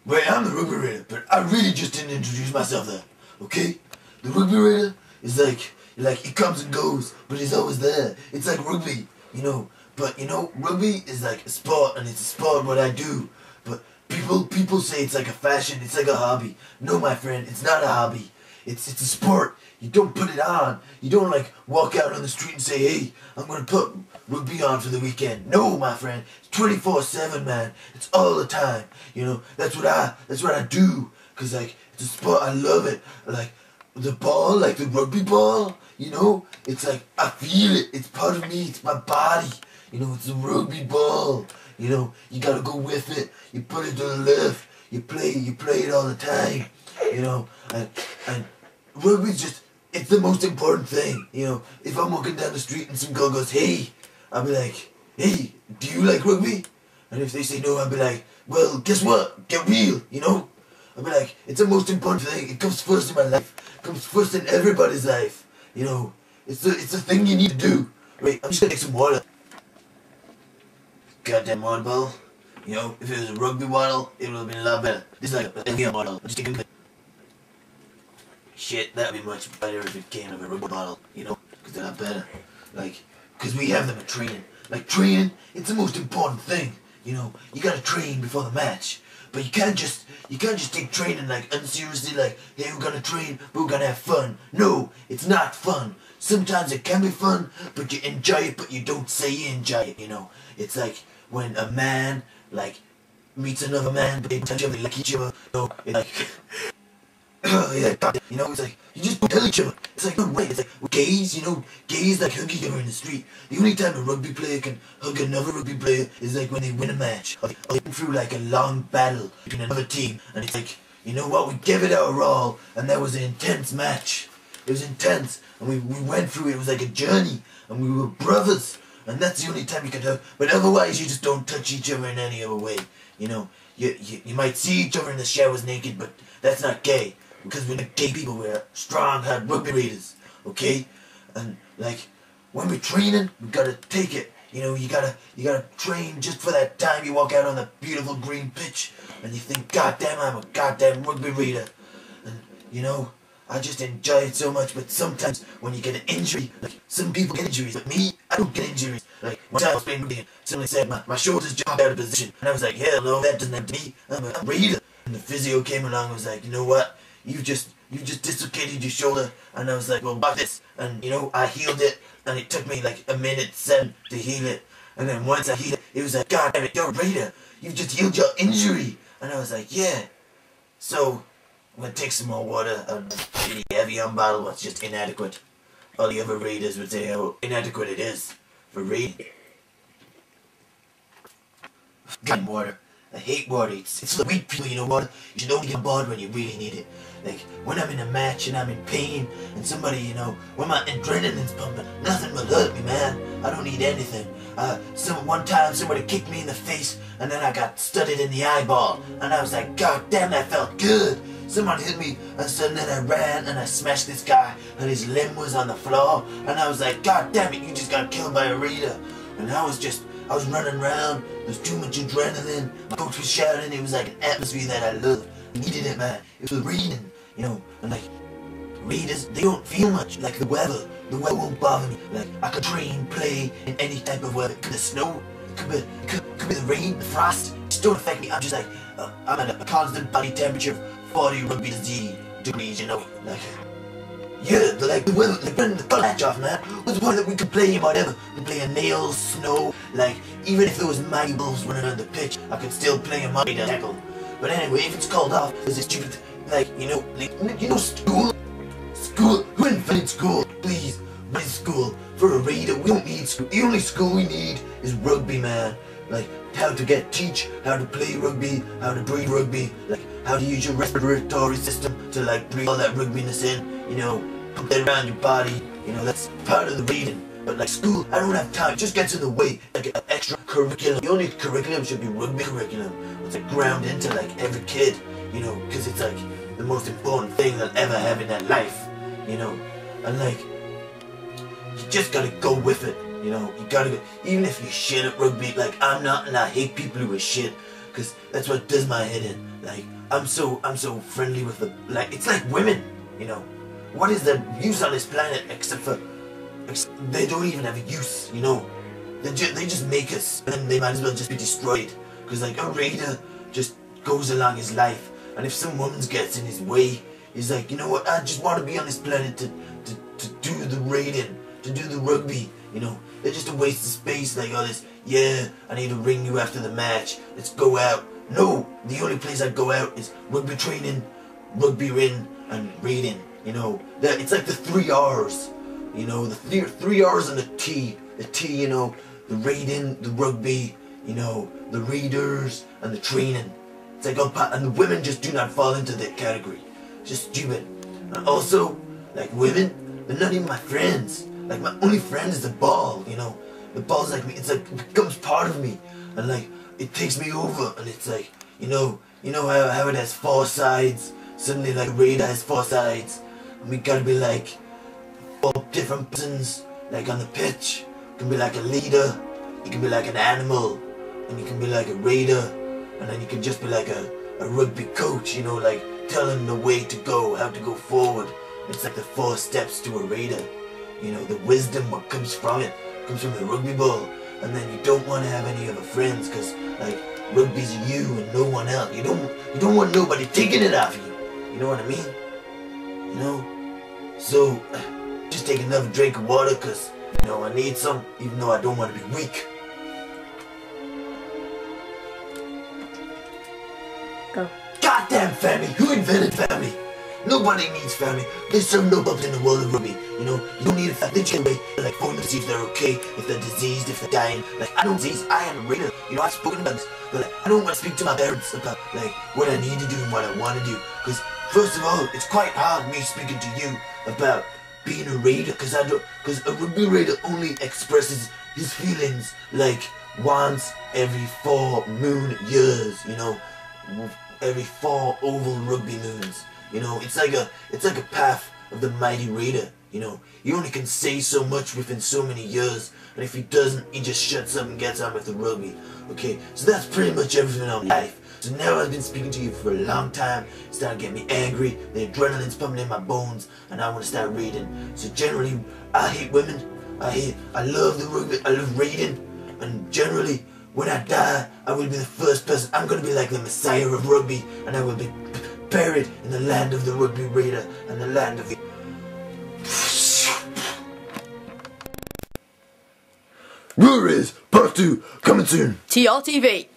Wait, I'm the Rugby Raider, but I really just didn't introduce myself there, okay? The Rugby Raider is like he comes and goes, but he's always there. It's like rugby, you know. But, you know, rugby is like a sport, and it's a sport what I do. But people say it's like a fashion, it's like a hobby. No, my friend, it's not a hobby. It's a sport. You don't put it on. You don't like walk out on the street and say, hey, I'm gonna put rugby on for the weekend. No, my friend, it's 24/7, man. It's all the time. You know, that's what I do. Cause like it's a sport, I love it. Like the ball, like the rugby ball, you know, it's like I feel it. It's part of me. It's my body. You know, it's a rugby ball. You know, you gotta go with it. You put it to the left. You play it all the time. You know, and rugby's just, it's the most important thing. You know, if I'm walking down the street and some girl goes, hey, I'll be like, hey, do you like rugby? And if they say no, I'll be like, well, guess what? Get real, you know? I'll be like, it's the most important thing. It comes first in my life. It comes first in everybody's life. You know, it's the thing you need to do. Wait, I'm just gonna take some water. Goddamn water bottle. You know, if it was a rugby bottle, it would have been a lot better. This is like a beer bottle. I'm just taking it. Shit, that would be much better if it came out of a rugby bottle, you know, because they're not better. Like, because we have them at training. Like, training, it's the most important thing, you know. You gotta train before the match. But you can't just take training like unseriously, like, hey, we're gonna train, but we're gonna have fun. No, it's not fun. Sometimes it can be fun, but you enjoy it, but you don't say you enjoy it, you know. It's like when a man, like, meets another man, but they tell each other they like each other, you know, it's like... yeah, you know, it's like, you just don't tell each other. It's like, no way. It's like, well, gays, you know, gays like hug each other in the street. The only time a rugby player can hug another rugby player is like when they win a match. Or they go through like a long battle between another team. And it's like, you know what, we gave it our all. And that was an intense match. It was intense. And we went through it. It was like a journey. And we were brothers. And that's the only time you can hug. But otherwise, you just don't touch each other in any other way. You know, you might see each other in the showers naked, but that's not gay. Because we're not gay people, we're strong, hard rugby raiders, okay? And like, when we're training, we gotta take it. You know, you gotta train just for that time you walk out on the beautiful green pitch and you think, God damn, I'm a goddamn rugby raider. And you know, I just enjoy it so much, but sometimes when you get an injury, like some people get injuries, but me, I don't get injuries. Like one time I was playing rugby and somebody said my shoulders jumped out of position. And I was like, hell no, that doesn't happen to me. I'm a raider. And the physio came along and was like, you know what? You just dislocated your shoulder. And I was like, well, watch this. And you know, I healed it, and it took me like a minute 7 to heal it. And then once I healed it, it was like, God damn it, you're a raider. You just healed your injury. And I was like, yeah. So I'm gonna take some more water. The Evian bottle was just inadequate. All the other raiders would say how inadequate it is for raiding. Goddamn water. I hate water. It's for the weak people, you know, water. You should only get bored when you really need it. Like, when I'm in a match and I'm in pain, and somebody, you know, when my adrenaline's pumping, nothing will hurt me, man. I don't need anything. One time somebody kicked me in the face, and then I got studded in the eyeball. And I was like, God damn, that felt good. Someone hit me, and so then I ran, and I smashed this guy, and his limb was on the floor. And I was like, God damn it, you just got killed by a raider. And I was running around, there was too much adrenaline, my coach was shouting, it was like an atmosphere that I loved. I needed it, man. It was reading, you know, and like, raiders, they don't feel much. Like the weather won't bother me. Like, I could train, play in any type of weather. It could be the snow, it could be the rain, the frost. It just don't affect me. I'm just like, I'm at a constant body temperature of 40 rugby degrees, you know, like, yeah, like the weather, like burning the patch off, man. What's the point that we could play in whatever? We could play in nails, snow, like, even if there was marbles running on the pitch, I could still play a money tackle. But anyway, if it's called off, there's this stupid, like, you know, school? School? Who invented school? Please, what is school? For a raider, we don't need school. The only school we need is rugby, man. Like, how to teach how to play rugby, how to breathe rugby, like, how to use your respiratory system to, like, breathe all that rugbiness in, you know, put that around your body, you know, that's part of the reading. But like school, I don't have time, it just gets in the way, like an extra curriculum. The only curriculum should be rugby curriculum. It's like ground into like every kid, you know, because it's like the most important thing they'll ever have in their life, you know. And like, you just gotta go with it, you know. You gotta go, even if you're shit at rugby, like I'm not, and I hate people who are shit, because that's what does my head in. Like, I'm so friendly with the, like, it's like women, you know. What is the use on this planet except for, they don't even have a use, you know. They just make us, and they might as well just be destroyed. Because like a raider just goes along his life, and if some woman gets in his way, he's like, you know what, I just want to be on this planet to do the raiding, to do the rugby, you know. They're just a waste of space, like all this, yeah, I need to ring you after the match, let's go out. No, the only place I'd go out is rugby training, rugby ring, and raiding, you know. It's like the 3 R's, you know, the three R's and the T, you know, the raiding, the rugby, you know, the raiders, and the training. It's like, and the women just do not fall into that category. It's just stupid. And also, like, women, they're not even my friends. Like, my only friend is the ball, you know. The ball's like me, it's like, it becomes part of me. And like, it takes me over, and it's like, you know how it has 4 sides. Suddenly, like, Raider has 4 sides. And we gotta be like 4 different persons, like on the pitch. You can be like a leader, you can be like an animal, and you can be like a raider, and then you can just be like a rugby coach, you know, like telling the way to go, how to go forward. It's like the 4 steps to a raider. You know, the wisdom, what comes from it, comes from the rugby ball. And then you don't want to have any other friends, because like rugby's you and no one else. You don't want nobody taking it off you. You know what I mean? You know? So just take another drink of water, because you know I need some, even though I don't want to be weak. Go. Goddamn family! Who invented family? Nobody needs family. There's some nobodies in the world of rugby. You know, you don't need a family. They just away, like phone them to see if they're okay, if they're diseased, if they're dying. Like, I don't disease, I am a raider. You know, I've spoken about this, but like, I don't want to speak to my parents about like what I need to do and what I want to do. Because first of all, it's quite hard me speaking to you about being a raider, because a rugby raider only expresses his feelings like once every 4 moon years. You know, every 4 oval rugby moons. You know, it's like a path of the mighty raider. You know, he only can say so much within so many years, and if he doesn't, he just shuts up and gets on with the rugby. Okay, so that's pretty much everything on life. So now I've been speaking to you for a long time. It's starting to get me angry. The adrenaline's pumping in my bones, and I want to start raiding. So generally, I hate women. I love the rugby. I love raiding, and generally, when I die, I will be the first person. I'm gonna be like the messiah of rugby, and I will be buried in the land of the rugby raider and the land of the... Ruries Part 2 coming soon. TRTV.